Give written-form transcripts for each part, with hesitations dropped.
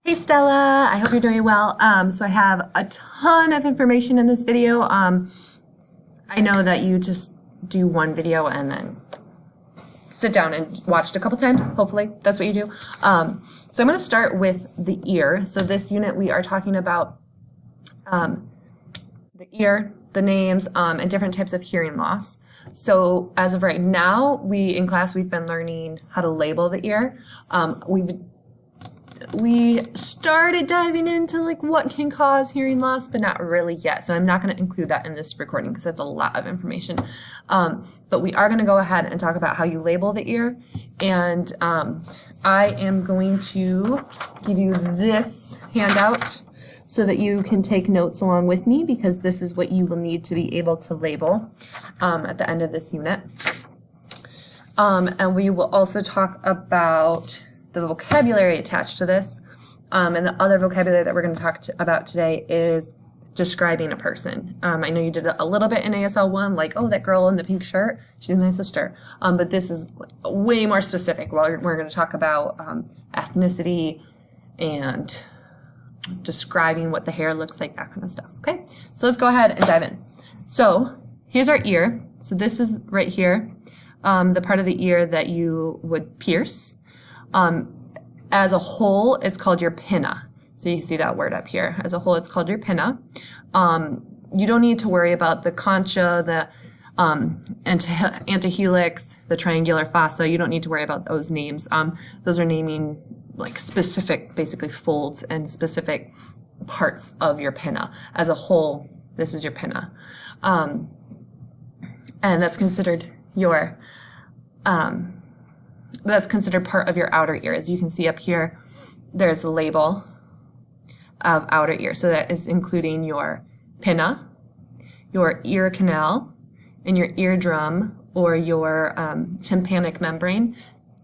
Hey Stella, I hope you're doing well. So I have a ton of information in this video. I know that you just do one video and then sit down and watch it a couple times. Hopefully that's what you do. So I'm going to start with the ear. So this unit we are talking about the ear, the names, and different types of hearing loss. So as of right now, in class we've been learning how to label the ear. We started diving into like what can cause hearing loss, but not really yet. So I'm not going to include that in this recording because that's a lot of information. But we are going to go ahead and talk about how you label the ear. And I am going to give you this handout so that you can take notes along with me, because this is what you will need to be able to label at the end of this unit. And we will also talk about the vocabulary attached to this. And the other vocabulary that we're going to talk about today is describing a person. I know you did a little bit in ASL 1, like, oh, that girl in the pink shirt, she's my sister. But this is way more specific. We're going to talk about ethnicity and describing what the hair looks like, that kind of stuff. Okay, so let's go ahead and dive in. So here's our ear. So this is right here, the part of the ear that you would pierce. As a whole, it's called your pinna. So you see that word up here. As a whole, it's called your pinna. You don't need to worry about the concha, the antihelix, the triangular fossa. You don't need to worry about those names. Those are naming like specific, basically folds and specific parts of your pinna. As a whole, this is your pinna. And that's considered your that's considered part of your outer ear. As you can see up here, there's a label of outer ear. So that is including your pinna, your ear canal, and your eardrum, or your tympanic membrane.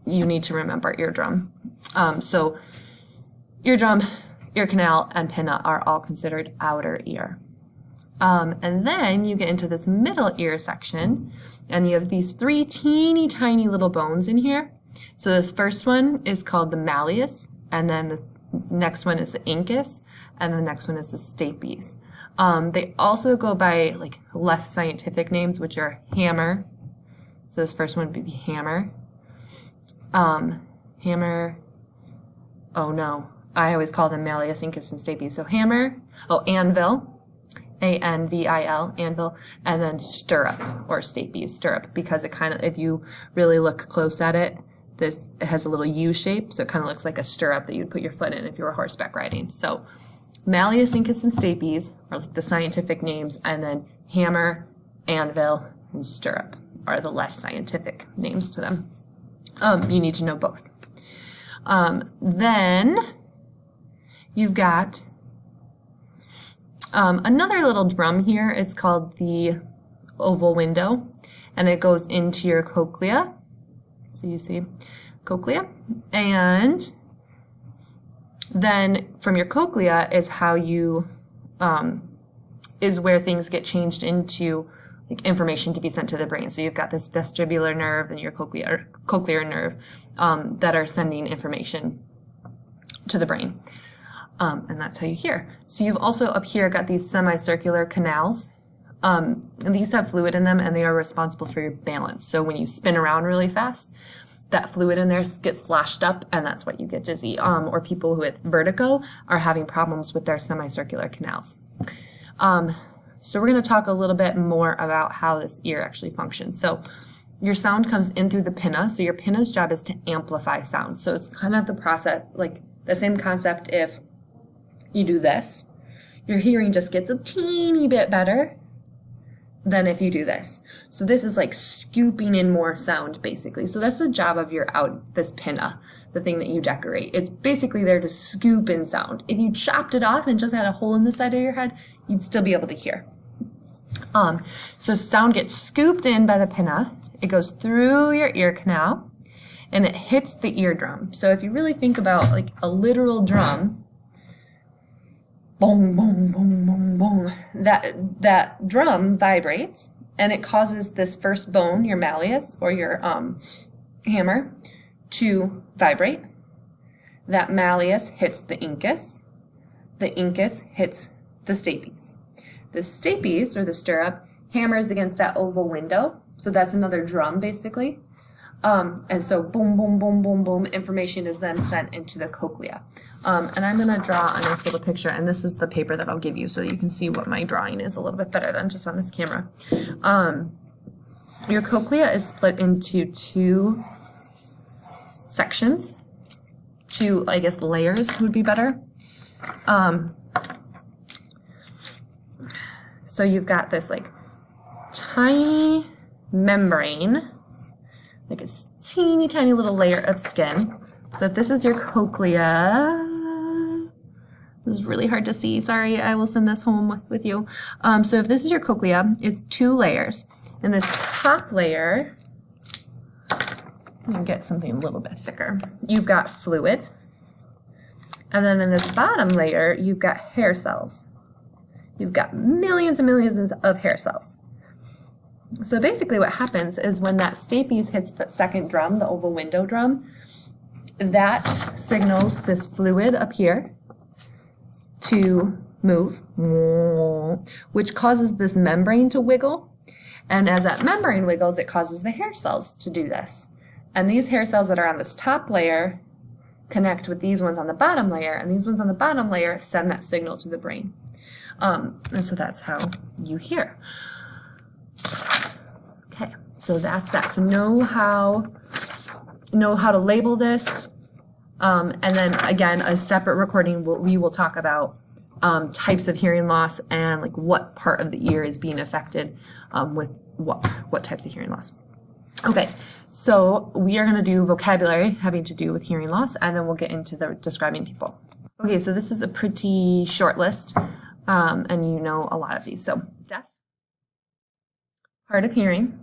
You need to remember eardrum. So eardrum, ear canal, and pinna are all considered outer ear. And then you get into this middle ear section, and you have these three teeny tiny little bones in here. So this first one is called the malleus, and then the next one is the incus, and the next one is the stapes. They also go by like less scientific names, which are hammer. So this first one would be hammer. Hammer. Oh no, I always call them malleus, incus, and stapes. So hammer. Oh, anvil. A-N-V-I-L, anvil, and then stirrup, or stapes, stirrup, because it kind of, if you really look close at it, it has a little U shape, so it kind of looks like a stirrup that you'd put your foot in if you were horseback riding. So malleus, incus, and stapes are like the scientific names, and then hammer, anvil, and stirrup are the less scientific names to them. You need to know both. Then you've got another little drum here. Is called the oval window, and it goes into your cochlea. So you see cochlea, and then from your cochlea is how you is where things get changed into like information to be sent to the brain. So you've got this vestibular nerve and your cochlear nerve that are sending information to the brain. And that's how you hear. So you've also up here got these semicircular canals. And these have fluid in them, and they are responsible for your balance. So when you spin around really fast, that fluid in there gets slashed up, and that's what you get dizzy. Or people with vertigo are having problems with their semicircular canals. So we're going to talk a little bit more about how this ear actually functions. So your sound comes in through the pinna. So your pinna's job is to amplify sound. So it's kind of the process, like the same concept. If you do this, your hearing just gets a teeny bit better than if you do this. So this is like scooping in more sound, basically. So that's the job of this pinna, the thing that you decorate. It's basically there to scoop in sound. If you chopped it off and just had a hole in the side of your head, you'd still be able to hear. So sound gets scooped in by the pinna. It goes through your ear canal, and it hits the eardrum. So if you really think about like a literal drum, boom, boom, boom, boom, boom. That drum vibrates, and it causes this first bone, your malleus or your hammer, to vibrate. That malleus hits the incus. The incus hits the stapes. The stapes, or the stirrup, hammers against that oval window. So that's another drum, basically. And so boom, boom, boom, boom, boom, information is then sent into the cochlea. And I'm going to draw a nice little picture, and this is the paper that I'll give you so you can see what my drawing is a little bit better than just on this camera. Your cochlea is split into two sections. Two, I guess, layers would be better. So you've got this like tiny membrane, like a teeny tiny little layer of skin. So if this is your cochlea, this is really hard to see. Sorry, I will send this home with you. So if this is your cochlea, it's two layers. In this top layer, you can get something a little bit thicker. You've got fluid. And then in this bottom layer, you've got hair cells. You've got millions and millions of hair cells. So basically what happens is when that stapes hits the second drum, the oval window drum, that signals this fluid up here to move, which causes this membrane to wiggle. And as that membrane wiggles, it causes the hair cells to do this. And these hair cells that are on this top layer connect with these ones on the bottom layer, and these ones on the bottom layer send that signal to the brain. And so that's how you hear. Okay, so that's that. So know how to label this. And then again, a separate recording, we will talk about types of hearing loss and like what part of the ear is being affected with what types of hearing loss. Okay, so we are going to do vocabulary having to do with hearing loss, and then we'll get into the describing people. Okay, so this is a pretty short list, and you know a lot of these. So deaf, hard of hearing,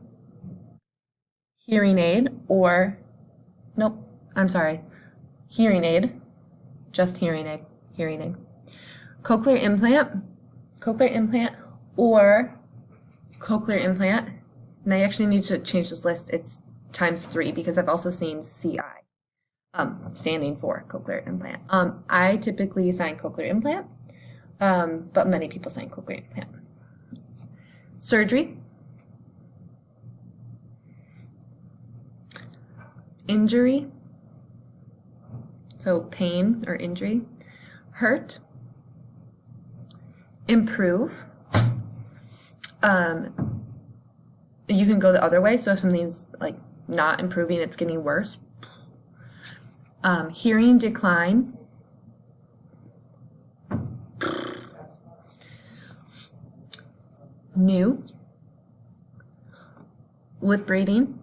hearing aid, or, nope, I'm sorry, hearing aid, just hearing aid, cochlear implant, or cochlear implant. And I actually need to change this list. It's ×3 because I've also seen CI, standing for cochlear implant. I typically sign cochlear implant, but many people sign cochlear implant. Surgery, injury, so pain or injury, hurt, improve. You can go the other way, so if something's like not improving, it's getting worse. Hearing decline. New. Lip reading.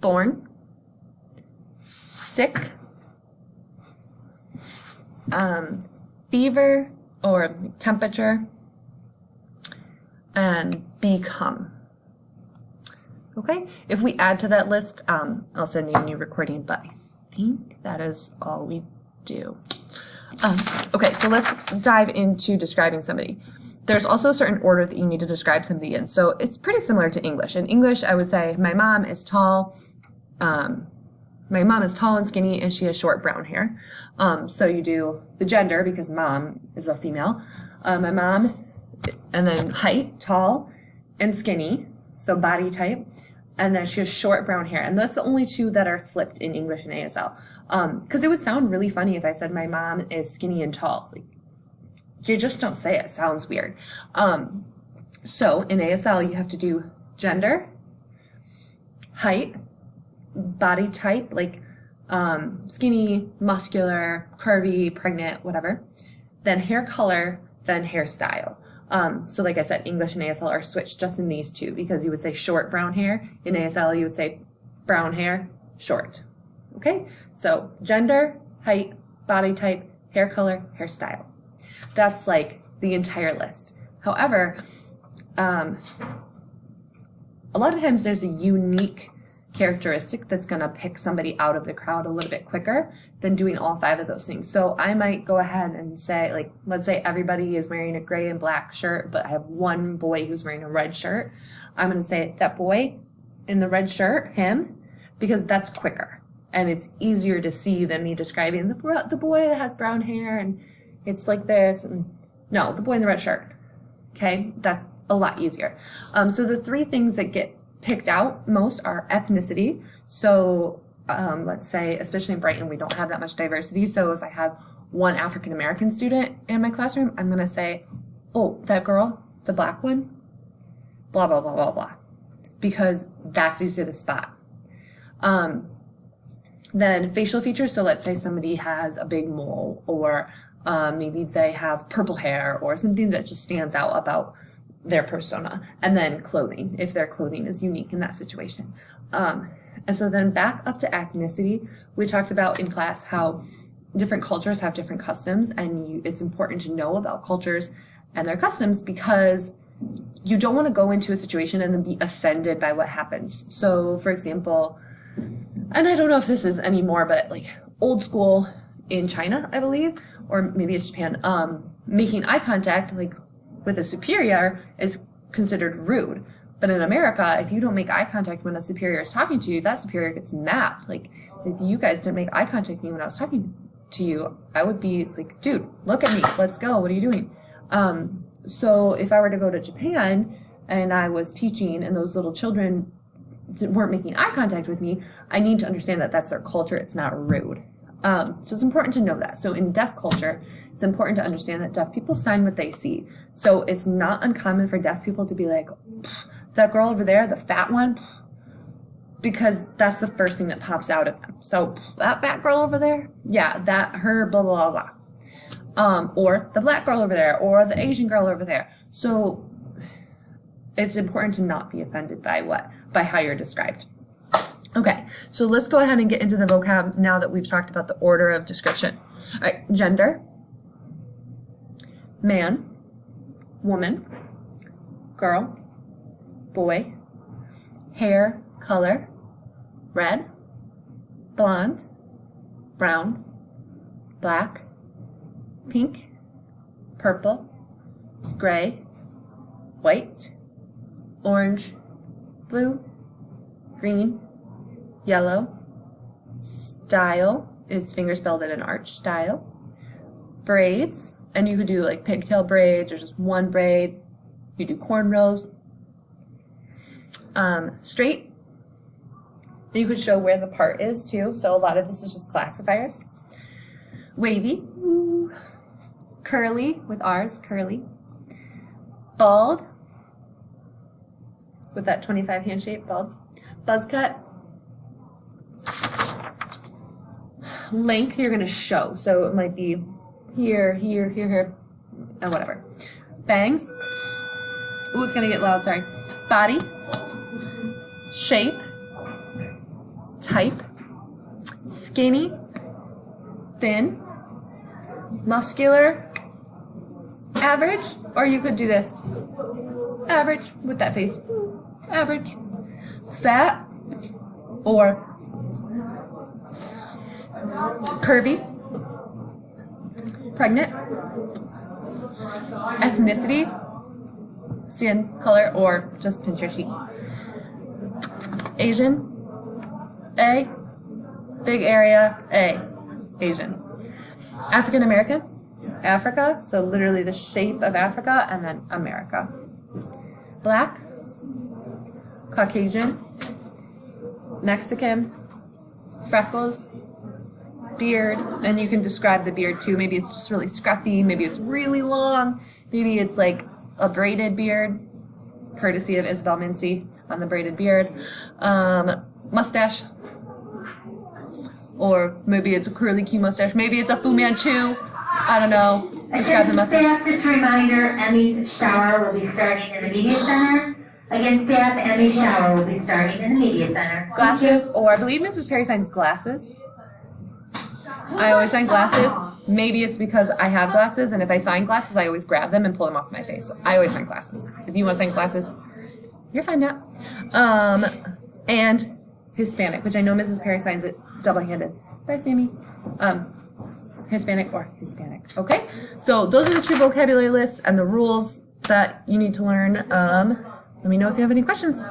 Born. Sick. Fever or temperature. And become. Okay, if we add to that list, I'll send you a new recording, but I think that is all we do. Okay, so let's dive into describing somebody. There's also a certain order that you need to describe somebody in. So it's pretty similar to English. In English, I would say my mom is tall. My mom is tall and skinny, and she has short brown hair. So you do the gender because mom is a female. My mom, and then height, tall and skinny, so body type, and then she has short brown hair. And that's the only two that are flipped in English and ASL. Because it would sound really funny if I said my mom is skinny and tall. Like, you just don't say it. It sounds weird. So in ASL, you have to do gender, height, body type, like skinny, muscular, curvy, pregnant, whatever. Then hair color, then hairstyle. So like I said, English and ASL are switched just in these two because you would say short brown hair. In ASL, you would say brown hair, short. Okay? So gender, height, body type, hair color, hairstyle. That's like the entire list. However, a lot of times there's a unique characteristic that's going to pick somebody out of the crowd a little bit quicker than doing all 5 of those things. So I might go ahead and say, like, let's say everybody is wearing a gray and black shirt, but I have one boy who's wearing a red shirt. I'm going to say that boy in the red shirt, him, because that's quicker. and it's easier to see than me describing the boy that has brown hair and it's like this. And no, the boy in the red shirt. Okay, that's a lot easier. So the three things that get picked out most are ethnicity. So let's say, especially in Brighton, we don't have that much diversity. So if I have one African American student in my classroom, I'm going to say, oh, that girl, the black one, blah, blah, blah, blah, blah, because that's easy to spot. Then facial features. So let's say somebody has a big mole, or maybe they have purple hair, or something that just stands out about their persona. And then clothing, if their clothing is unique in that situation. And so then back up to ethnicity, we talked about in class how different cultures have different customs, and it's important to know about cultures and their customs because you don't want to go into a situation and then be offended by what happens. So for example, and I don't know if this is anymore, but like old school in China, I believe, or maybe it's Japan, making eye contact like with a superior is considered rude. But in America, if you don't make eye contact when a superior is talking to you, that superior gets mad. Like, if you guys didn't make eye contact with me when I was talking to you, I would be like, dude, look at me, let's go, what are you doing? So if I were to go to Japan and I was teaching and those little children weren't making eye contact with me, I need to understand that that's their culture, it's not rude. So it's important to know that. So in deaf culture, it's important to understand that deaf people sign what they see. So it's not uncommon for deaf people to be like, that girl over there, the fat one, because that's the first thing that pops out of them. So that fat girl over there, yeah, that, her, blah, blah, blah, blah. Or the black girl over there, or the Asian girl over there. So it's important to not be offended by how you're described. Okay, so let's go ahead and get into the vocab now that we've talked about the order of description. All right, gender, man, woman, girl, boy, hair color, red, blonde, brown, black, pink, purple, gray, white, orange, blue, green, yellow. Style is finger spelled in an arch, style. Braids, and you could do like pigtail braids or just one braid. You do cornrows. Straight, you could show where the part is too, so a lot of this is just classifiers. Wavy, ooh. Curly with R's, curly. Bald, with that 25 hand shape, bald. Buzz cut. Length, you're going to show, so it might be here, here, here, here, and whatever. Bangs. Ooh, it's going to get loud, sorry. Body. Shape. Type. Skinny. Thin. Muscular. Average. Or you could do this. Average with that face. Average. Fat. Or curvy. Pregnant. Ethnicity. Skin color or just pinch your cheek. Asian. A. Big area. A. Asian. African American. Africa. So literally the shape of Africa and then America. Black. Caucasian. Mexican. Freckles. Beard, and you can describe the beard too. Maybe it's just really scruffy, maybe it's really long, maybe it's like a braided beard, courtesy of Isabel Mincy on the braided beard. Mustache, or maybe it's a curly Q mustache, maybe it's a Fu Manchu, I don't know. Describe the mustache. Staff, just a reminder, Emmy's shower will be starting in the media center. Again, staff, Emmy's shower will be starting in the media center. Glasses, or I believe Mrs. Perry signs glasses. I always sign glasses. Maybe it's because I have glasses, and if I sign glasses, I always grab them and pull them off my face. So I always sign glasses. If you want to sign glasses, you're fine now. And Hispanic, which I know Mrs. Perry signs it double-handed. Bye, Sammy. Hispanic or Hispanic. Okay? So those are the two vocabulary lists and the rules that you need to learn. Let me know if you have any questions.